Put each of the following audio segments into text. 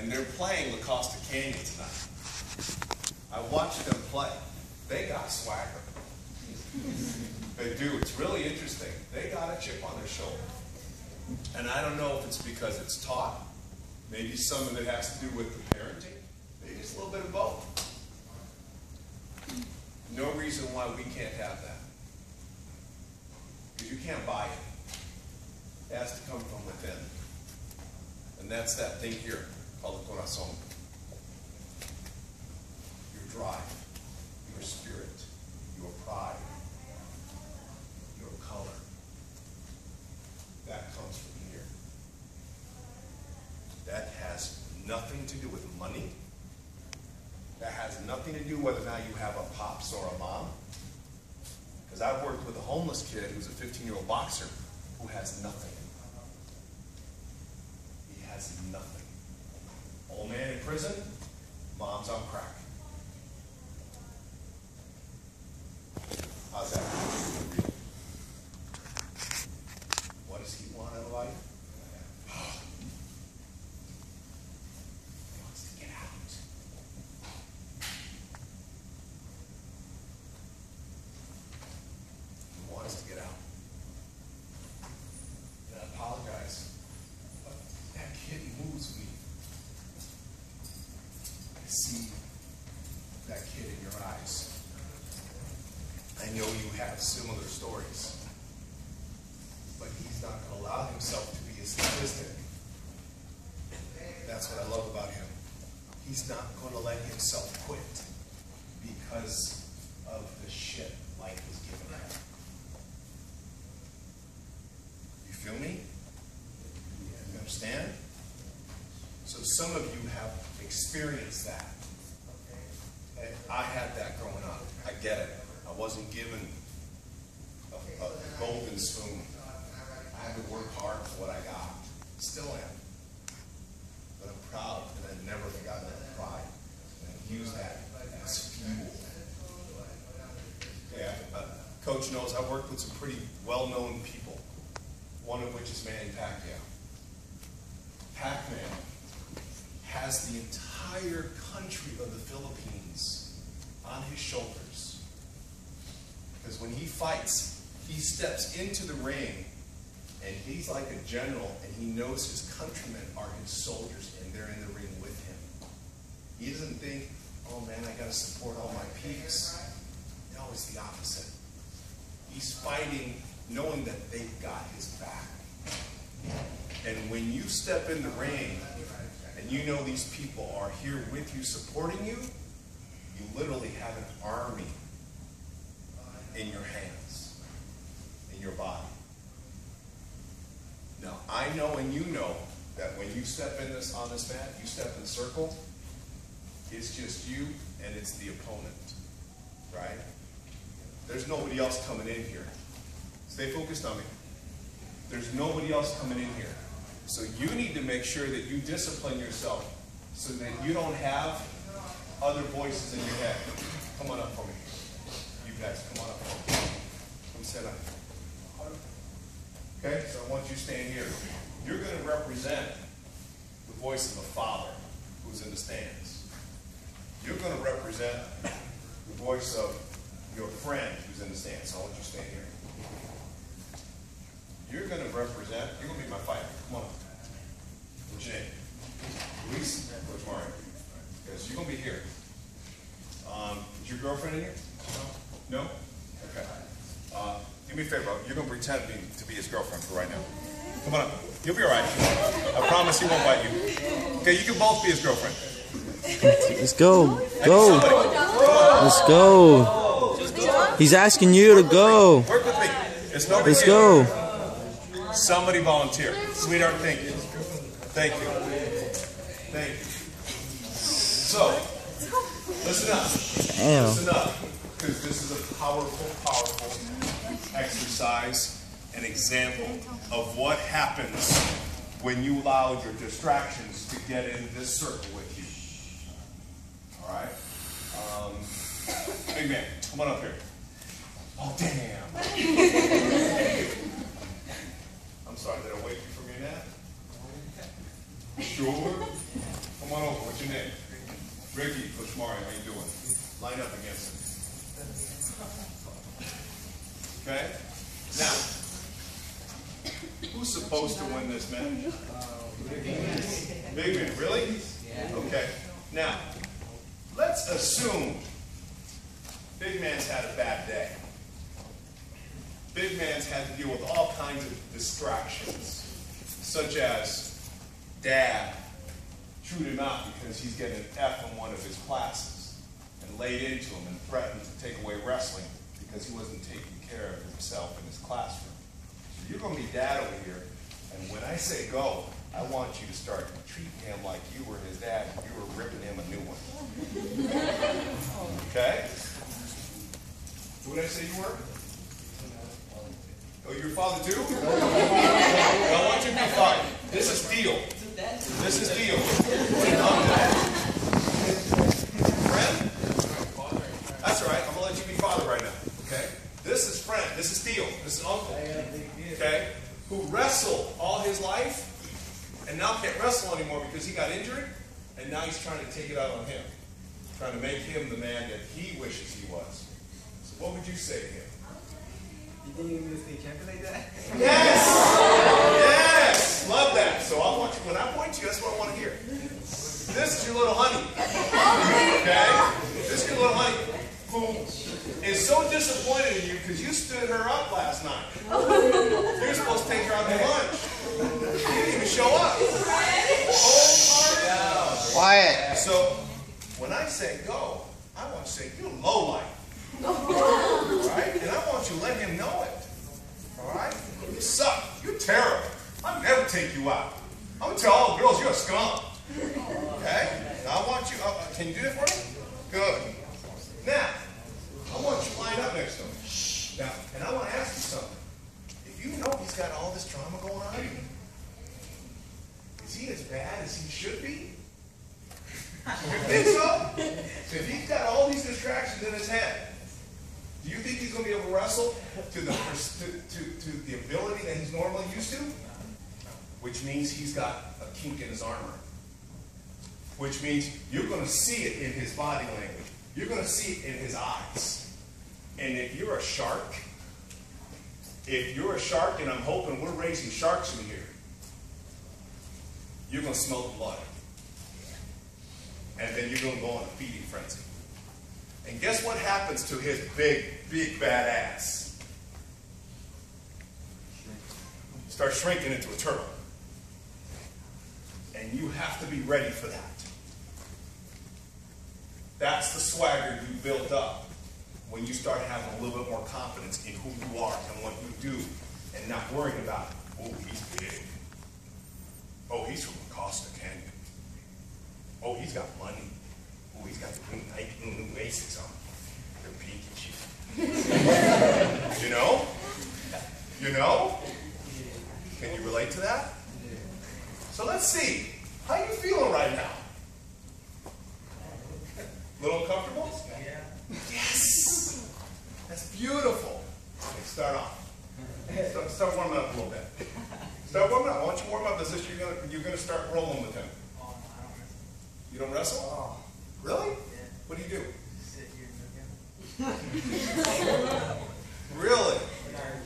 and they're playing La Costa Canyon tonight. I watched them play. They got swagger. They do. It's really interesting. They got a chip on their shoulder. And I don't know if it's because it's taught. Maybe some of it has to do with the parenting. Maybe it's a little bit of both. No reason why we can't have that. Because you can't buy it. It has to come from within. And that's that thing here called the corazón. Your drive, your spirit, your pride, your color. That comes from here. That has nothing to do with money. That has nothing to do whether or not you have a pops or a mom. Because I've worked with a homeless kid who's a 15-year-old boxer who has nothing. He has nothing. Old man in prison, mom's on crack. How's that? What does he want out of life? He wants to get out. He wants to get out. And I apologize, but that kid moves me. I see that kid in your eyes. I know you have similar stories, but he's not going to allow himself to be a statistic. That's what I love about him. He's not going to let himself quit because of the shit life has given him. You feel me? You understand? So some of you have experienced that. And I had that growing up. I get it. I wasn't given a golden spoon. I had to work hard for what I got. Still am. But I'm proud that I've never forgotten that pride. And I've used that as fuel. Yeah, Coach knows I've worked with some pretty well-known people. One of which is Manny Pacquiao. Pac-Man has the entire country of the Philippines on his shoulders. Because when he fights, he steps into the ring and he's like a general and he knows his countrymen are his soldiers and they're in the ring with him. He doesn't think, oh man, I gotta support all my peeps. No, it's the opposite. He's fighting knowing that they've got his back. And when you step in the ring and you know these people are here with you, supporting you, you literally have an army in your hands, in your body. Now, I know and you know that when you step in this on this mat, you step in the circle, it's just you and it's the opponent, right? There's nobody else coming in here. Stay focused on me. There's nobody else coming in here. So you need to make sure that you discipline yourself so that you don't have other voices in your head. Come on up for me. You guys, come on up for me. Come sit down. Okay, so I want you to stand here. You're going to represent the voice of a father who's in the stands. You're going to represent the voice of your friend who's in the stands. So I want you to stand here. You're going to represent, you're going to be my fighter. Come on. What's your name? Luis? Coach Mario. Because you're going to be here. Is your girlfriend in here? No? Okay. Do me a favor. You're going to pretend to be his girlfriend for right now. Come on up. You'll be all right. I promise he won't bite you. Okay, you can both be his girlfriend. Let's go. Go. Let's go. He's asking you to go. Work with me. It's no big Let's deal. go. Somebody volunteer. Sweetheart, thank you. Thank you. Thank you. So, listen up. Damn. Listen up. Because this is a powerful, powerful exercise, an example of what happens when you allow your distractions to get in this circle with you. All right? Big man, come on up here. Oh, damn. I'm sorry, did I wake you from your nap? Sure. Come on over. What's your name? Ricky. Coach Mario, how you doing? Line up against him. Okay? Now, who's supposed to win this match? Big man. Really? Okay. Now, let's assume Big Man's had a bad day. Big Man's had to deal with all kinds of distractions, such as Dad chewed him out because he's getting an F in one of his classes and laid into him and threatened to take away wrestling because he wasn't taking care of himself in his classroom. So you're going to be Dad over here, and when I say go, I want you to start treating him like you were his dad and you were ripping him a new one. Okay? Who did I say you were? Oh, you're father too? I want you to be father. This is deal. This is deal. Friend? That's all right. I'm going to let you be father right now. Okay? This is friend. This is deal. This is uncle. Okay? Who wrestled all his life and now can't wrestle anymore because he got injured, and now he's trying to take it out on him. Trying to make him the man that he wishes he was. So what would you say to him? You think you're going to stay champion like that? Yes! Yes! Love that. So I want you, when I point to you, that's what I want to hear. This is your little honey. Okay? This is your little honey who is so disappointed in you because you stood her up last night. You're supposed to take her out to lunch. You didn't even show up. Quiet. So when I say go, I want to say you're low life. Alright? And I want you to let him know it. Alright? You suck. You're terrible. I'll never take you out. I'm going to tell all the girls you're a scum. Okay? Now I want you, can you do that for me? Good. Now, I want you to line up next to him. Now, and I want to ask you something. If you know he's got all this drama going on, is he as bad as he should be? You think so? So if he's got all these distractions in his head, do you think he's going to be able to wrestle to the ability that he's normally used to? Which means he's got a kink in his armor. Which means you're going to see it in his body language. You're going to see it in his eyes. And if you're a shark, and I'm hoping we're raising sharks in here, you're going to smell the blood. And then you're going to go on a feeding frenzy. And guess what happens to his big, big bad ass? Start shrinking into a turtle. And you have to be ready for that. That's the swagger you built up when you start having a little bit more confidence in who you are and what you do, and not worrying about, oh, he's big. Oh, he's from Costa Canyon. Oh, he's got money. Oh, he's got the new Aces on. They're pink and cheap. You know? You know? Can you relate to that? So let's see. How you feeling right now? A little uncomfortable? Yeah. Yes! That's beautiful. Okay, start off. Start warming up a little bit. Start warming up. I want you to warm up as if you're gonna start rolling with him. Oh, no, I don't wrestle. You don't wrestle? Oh. Really? Yeah. What do you do? Just sit here and Really? look at it.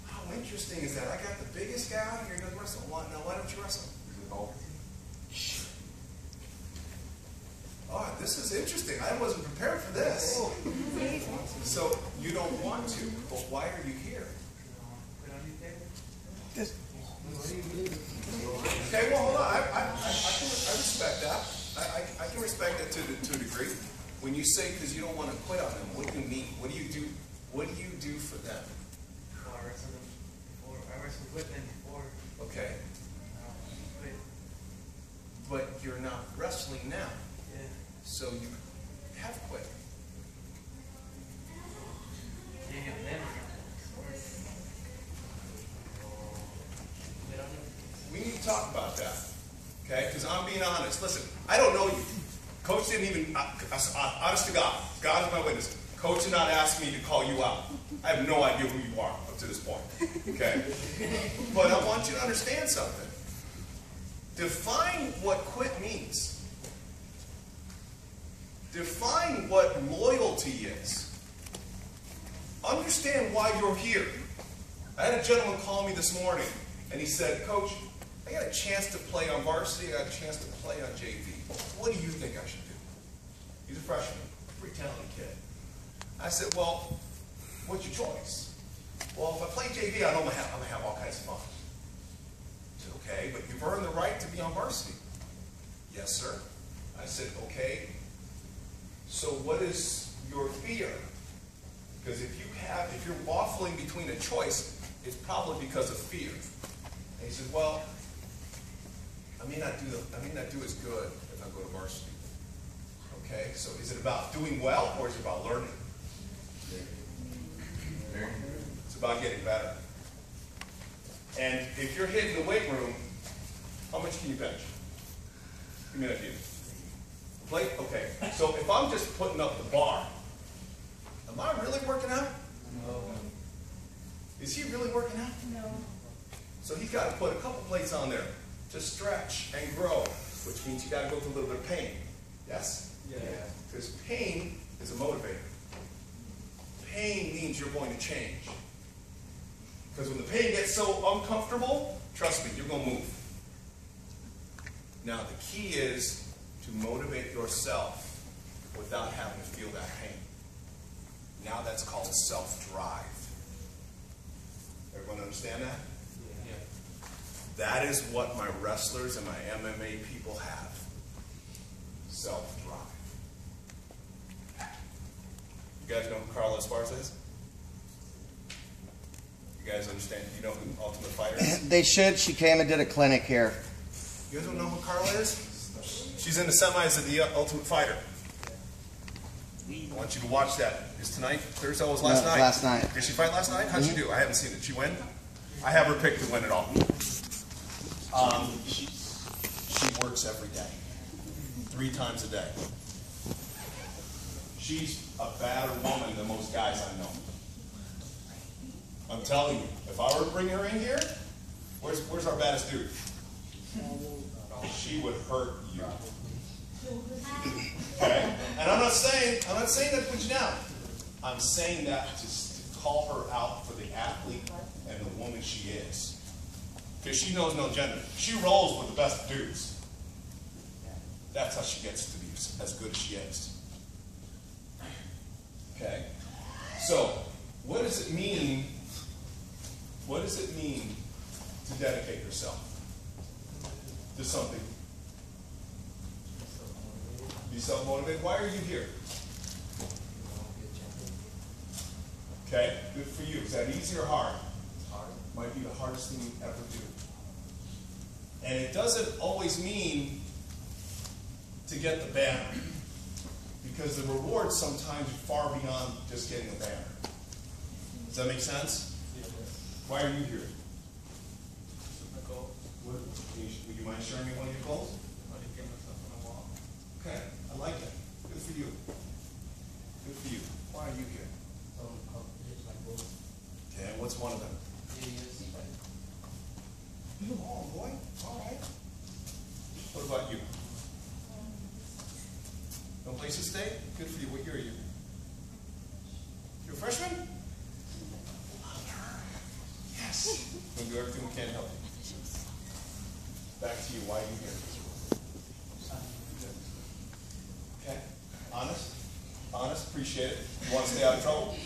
How interesting is that? I got the biggest guy out here who doesn't wrestle. Now, why don't you wrestle? Oh. Oh, this is interesting. I wasn't prepared for this. So you don't want to, but why are you here? Okay, well, hold on. I respect that. I can respect that to a degree. When you say because you don't want to quit on them, what do you mean? What do you do? What do you do for them? Well, I wrestled them before. I wrestled with them before. Okay, Quit. but you're not wrestling now, Yeah. so you have quit. Can't have them. We need to talk about that, okay? Because I'm being honest. Listen, I don't know you. Coach didn't even, honest to God, God is my witness. Coach did not ask me to call you out. I have no idea who you are up to this point, okay? But I want you to understand something. Define what quit means. Define what loyalty is. Understand why you're here. I had a gentleman call me this morning, and he said, Coach, I got a chance to play on varsity, I got a chance to play on JV. What do you think I should do? He's a freshman, pretty talented kid. I said, well, what's your choice? Well, if I play JV, I know I'm going to have all kinds of fun. I said, okay, but you've earned the right to be on varsity. Yes, sir. I said, okay, so what is your fear? Because if you're waffling between a choice, it's probably because of fear. And he said, well, I may not do as good if I go to varsity. Okay, so is it about doing well or is it about learning? It's about getting better. And if you're hitting the weight room, how much can you bench? Give me an idea. Plate? Okay. So if I'm just putting up the bar, am I really working out? No. Is he really working out? No. So he's got to put a couple plates on there to stretch and grow, which means you got to go through a little bit of pain. Yes? Yeah. Because pain is a motivator. Pain means you're going to change. Because when the pain gets so uncomfortable, trust me, you're going to move. Now the key is to motivate yourself without having to feel that pain. Now that's called self-drive. Everyone understand that? Yeah. That is what my wrestlers and my MMA people have. Self-drive. You guys know who Carla Esparza is? You guys understand? You know who Ultimate Fighter is? They should. She came and did a clinic here. You guys don't know who Carla is? She's in the semis of the Ultimate Fighter. I want you to watch that. Is tonight? Thursday was last night? Last night. Did she fight last night? How'd she do? I haven't seen it. She win? I have her picked to win it all. She works every day. 3 times a day. She's a badder woman than most guys I know. I'm telling you, if I were to bring her in here, where's our baddest dude? She would hurt you. Okay? And I'm not saying that to put you down. I'm saying that to call her out for the athlete and the woman she is. Because she knows no gender. She rolls with the best dudes. That's how she gets to be as good as she is. Okay? So, what does it mean? What does it mean to dedicate yourself to something? Be self-motivated. Why are you here? Okay, good for you. Is that easy or hard? Hard. Might be the hardest thing you ever do. And it doesn't always mean to get the banner. Because the rewards sometimes are far beyond just getting a banner. Does that make sense? Why are you here? Would you mind sharing me one of your goals? Okay, I like that. Good for you. Good for you. Why are you here? Okay, and what's one of them? Oh, boy. All right. What about you? No place to stay? Good for you. What year are you? You're a freshman? Yes. We'll do everything we can to help you. Back to you. Why are you here? Okay. Honest? Honest? Appreciate it. You want to stay out of trouble?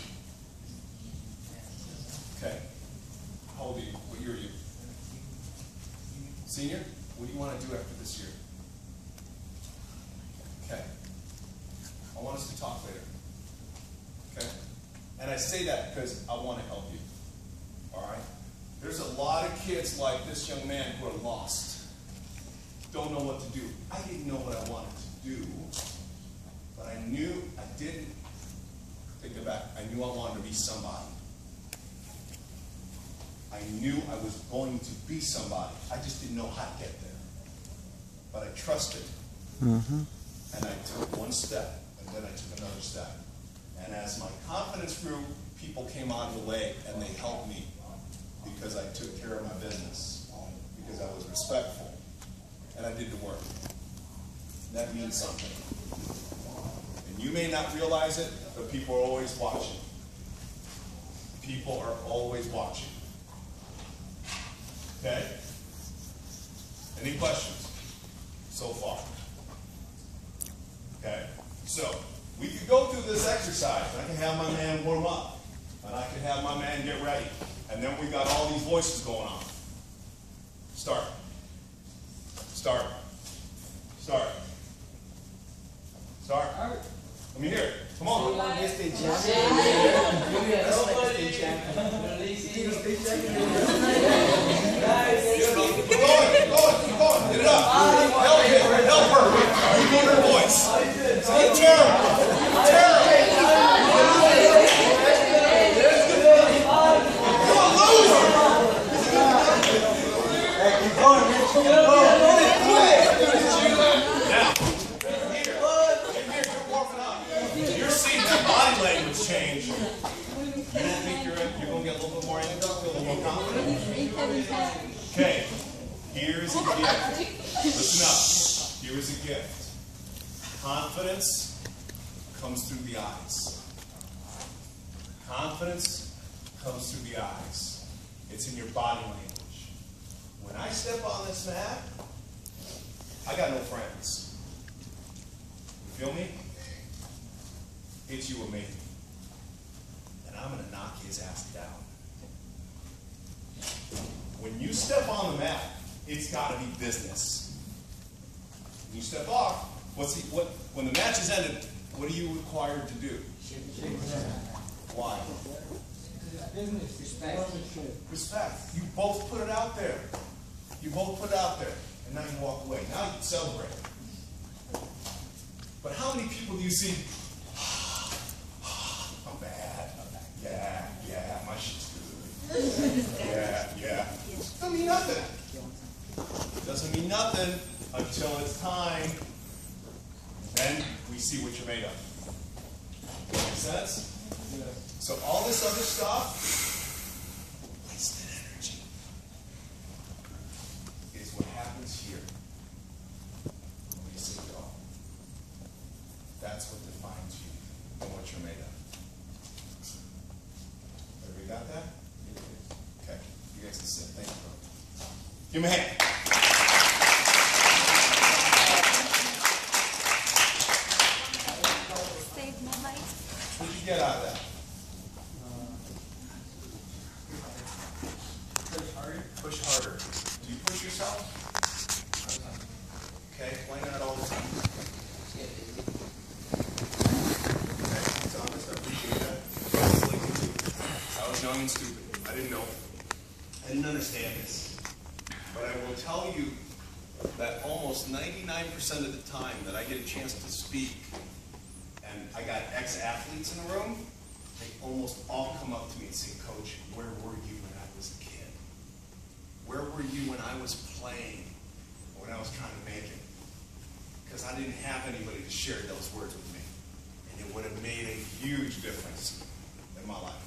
Okay. How old are you? What year are you? Senior? What do you want to do after this year? Okay. I want us to talk later. Okay? And I say that because I want to help you. All right? There's a lot of kids like this young man who are lost. Don't know what to do. I didn't know what I wanted to do, but I knew I didn't. Think about it. I knew I wanted to be somebody. I knew I was going to be somebody. I just didn't know how to get there. But I trusted. And I took one step, and then I took another step. And as my confidence grew, people came out of the way, and they helped me because I took care of my business, because I was respectful. and I did the work. That means something. And you may not realize it, but people are always watching. People are always watching. Okay? Any questions so far? Okay? So, we could go through this exercise. I can have my man warm up. And I can have my man get ready. And then we got all these voices going on. Start. Start. Start. Start. Let me hear it. Come on. Go on. Get it up. Help her. You want her voice. Say terrible. Terrible. Change. You don't think you're going to get a little bit more into it, feel a little more confident? Okay, here's a gift. Listen up. Here is a gift. Confidence comes through the eyes. Confidence comes through the eyes. It's in your body language. When I step on this mat, I got no friends. You feel me? It's you or me. I'm going to knock his ass down. When you step on the mat, it's got to be business. When you step off, when the match is ended, what are you required to do? Why? Respect. Respect. You both put it out there. You both put it out there. And now you walk away. Now you can celebrate. But how many people do you see? I'm bad. Yeah, my shit's good. Yeah. Doesn't mean nothing. Doesn't mean nothing until it's time. Then we see what you're made of. Make sense? So all this other stuff, wasted energy, is what happens here when you say go. That's what defines you and what you're made of. Everybody got that? Okay. You guys can sit. Thank you, bro. Give me a hand. Save my life. What did you get out of that? Push harder. Push harder. Do you push yourself? Okay, explain that all the time. Okay, it's honest. I appreciate that. I was young and stupid. I didn't know. I didn't understand this. But I will tell you that almost 99% of the time that I get a chance to speak, and I got ex-athletes in the room, they almost all come up to me and say, Coach, where were you when I was a kid? Where were you when I was playing, when I was trying to make it? Because I didn't have anybody to share those words with me. And it would have made a huge difference in my life.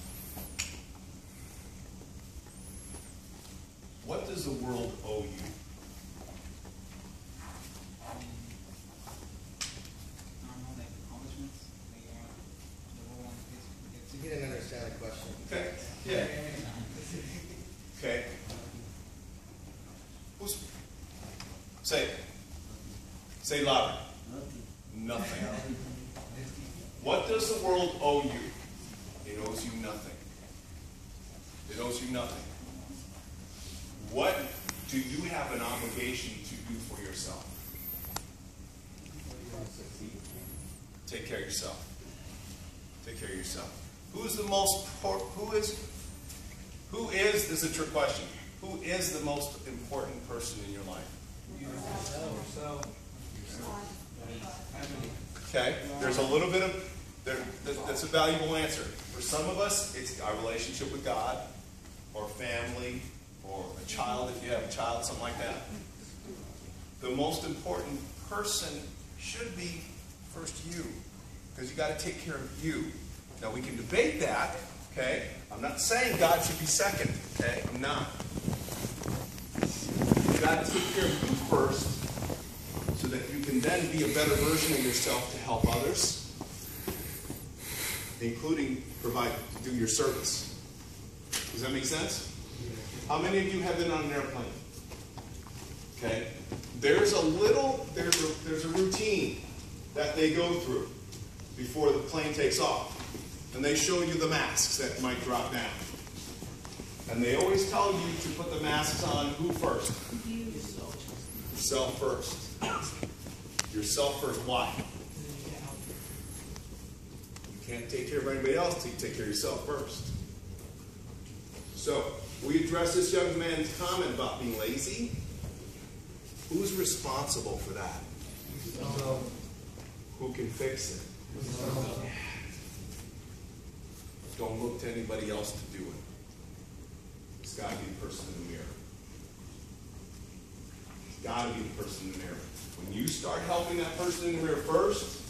What does the world owe you? He didn't understand the question. Okay. Yeah. Okay. Say it. Say it louder. Nothing. What does the world owe you? It owes you nothing. It owes you nothing. What do you have an obligation to do for yourself? Take care of yourself. Take care of yourself. Who is the most, who is, this is a trick question, who is the most important person in your life? Yourself. Okay, there's a little bit of, that's a valuable answer. For some of us, it's our relationship with God, or family, or a child, if you have a child, something like that. The most important person should be first you, because you got to take care of you. Now we can debate that, okay? I'm not saying God should be second, okay? I'm not. You got to take care of you first, then be a better version of yourself to help others, including do your service. Does that make sense? How many of you have been on an airplane? Okay. There's a routine that they go through before the plane takes off. And they show you the masks that might drop down. And they always tell you to put the masks on who first? Yourself first. Yourself first. Why? You can't take care of anybody else until you take care of yourself first. So, we address this young man's comment about being lazy. Who's responsible for that? Who can fix it? Don't look to anybody else to do it. It's got to be the person in the mirror. It's got to be the person in the mirror. When you start helping that person in the mirror first,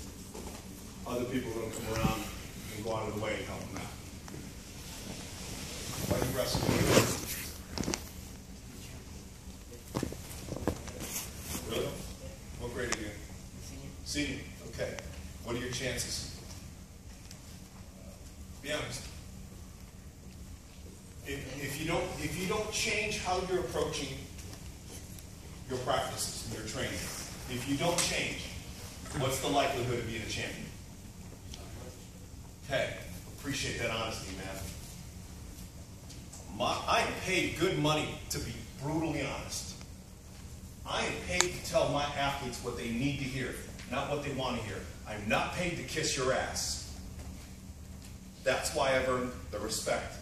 other people are going to come around and go out of the way and help them out. Why do you wrestle? Really? What grade are you in? Senior. Okay. What are your chances? Be honest. If you don't change how you're approaching your practices and your training, if you don't change, what's the likelihood of being a champion? Okay. Appreciate that honesty, man. I am paid good money to be brutally honest. I am paid to tell my athletes what they need to hear, not what they want to hear. I'm not paid to kiss your ass. That's why I've earned the respect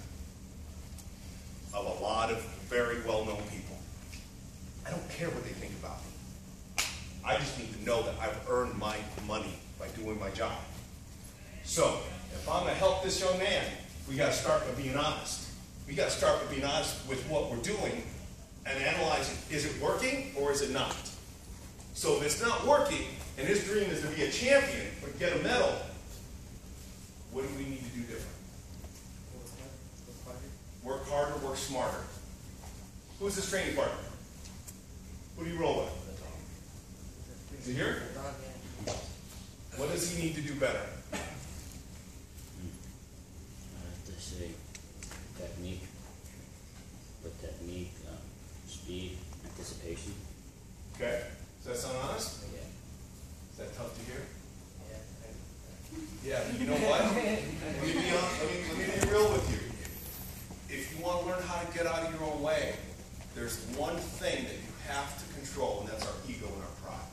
of a lot of very well-known people. I don't care what they think about me. I just need to know that I've earned my money by doing my job. So, if I'm going to help this young man, we got to start by being honest. We got to start by being honest with what we're doing and analyzing, is it working or is it not? So if it's not working, and his dream is to be a champion or get a medal, what do we need to do different? Work harder, work smarter. Who's his training partner? Who do you roll with? Is he here? What does he need to do better? I have to say technique. With technique, speed, anticipation. Okay. Does that sound honest? Yeah. Is that tough to hear? Yeah, you know what? Let me be real with you. If you want to learn how to get out of your own way, there's one thing that you have to control, and that's our ego and our pride.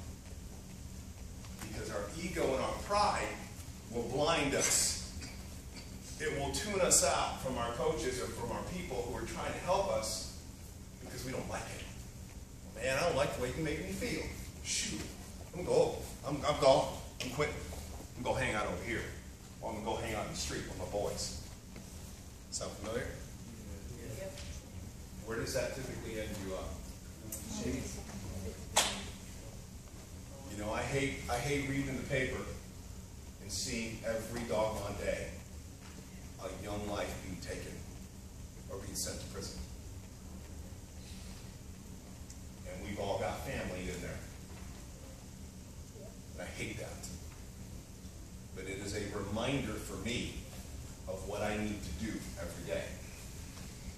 Because our ego and our pride will blind us. It will tune us out from our coaches or from our people who are trying to help us because we don't like it. Man, I don't like the way you make me feel. Shoot, I'm gone. I'm gone. I'm quitting. I'm going to hang out over here. Or I'm going to go hang out in the street with my boys. Sound familiar? Yeah. Where does that typically end you up? You know, I hate reading the paper and seeing every doggone day a young life being taken or being sent to prison. And we've all got family in there. And I hate that. But it is a reminder for me of what I need to do every day.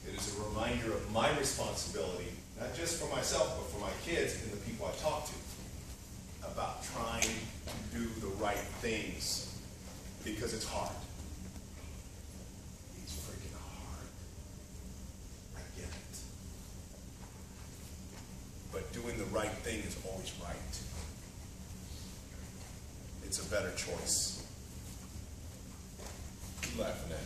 It is a reminder of my responsibility, not just for myself, but for my kids and the people I talk to, about trying to do the right things because it's hard. It's freaking hard. I get it. But doing the right thing is always right. It's a better choice. What are you laughing at?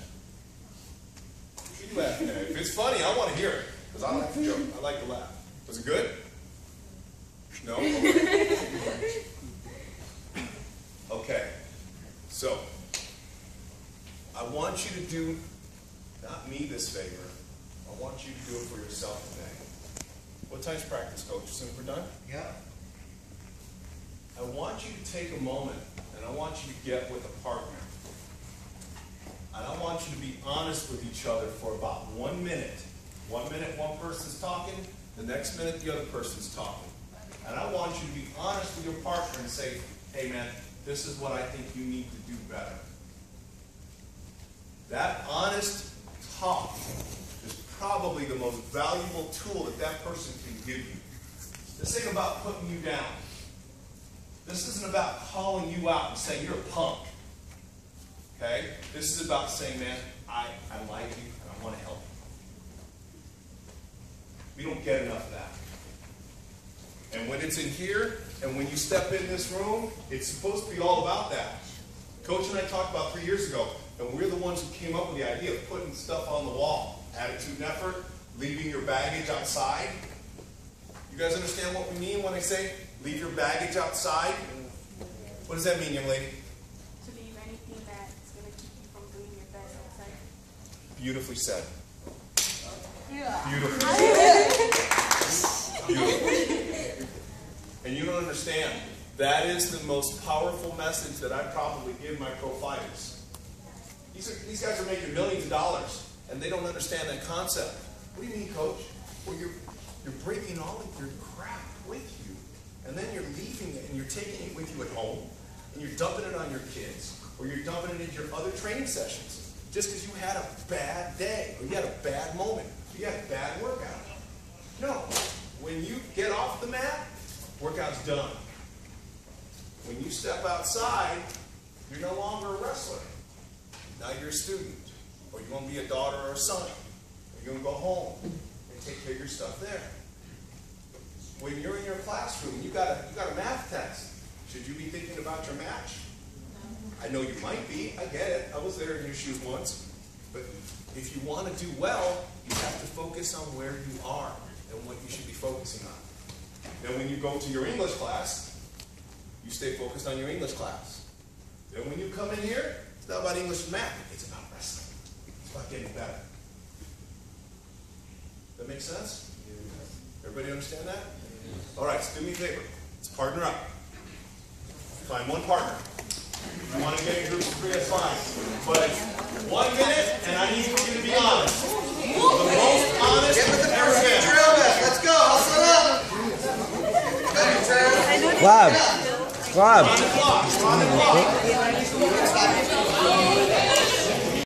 What are you laughing at? If it's funny, I want to hear it. Because I like to joke. I like to laugh. Was it good? No? Okay. So, I want you to do, not me this favor, I want you to do it for yourself today. What time's practice, Coach? Soon we're done? Yeah. I want you to take a moment, and I want you to get with a partner. And I want you to be honest with each other for about 1 minute. 1 minute, one person's talking. The next minute, the other person's talking. And I want you to be honest with your partner and say, hey man, this is what I think you need to do better. That honest talk is probably the most valuable tool that that person can give you. This ain't about putting you down. This isn't about calling you out and saying you're a punk. Okay? This is about saying, man, I like you and I want to help you. We don't get enough of that. And when it's in here, and when you step in this room, it's supposed to be all about that. Coach and I talked about 3 years ago, and we're the ones who came up with the idea of putting stuff on the wall. Attitude and effort, leaving your baggage outside. You guys understand what we mean when I say leave your baggage outside? What does that mean, young lady? To leave anything that's going to keep you from doing your best outside. Beautifully said. Yeah. Beautiful. Beautiful. And you don't understand. That is the most powerful message that I probably give my pro fighters. These guys are making millions of dollars, and they don't understand that concept. What do you mean, coach? Well, you're bringing all of your crap with you, and then you're leaving it, and you're taking it with you at home, and you're dumping it on your kids, or you're dumping it into your other training sessions, just because you had a bad day, or you had a bad moment, or you had a bad workout. No. When you get off the mat, workout's done. When you step outside, you're no longer a wrestler. Now you're a student, or you're going to be a daughter or a son, or you're going to go home and take care of your stuff there. When you're in your classroom, you got a math test. Should you be thinking about your match? I know you might be. I get it. I was there in your shoes once. But if you want to do well, you have to focus on where you are and what you should be focusing on. Then when you go to your English class, you stay focused on your English class. Then when you come in here, it's not about English and math. It's about wrestling. It's about getting better. That make sense? Everybody understand that? All right, so do me a favor. Let's partner up. Find one partner. If you want to get in groups of 3, that's fine. But it's 1 minute, and I need you to be honest. The most honest Get with the ever person you been. drill with. Let's go. Hustle it up. Better, Travis. Clap. Clap. On the clock. On the clock.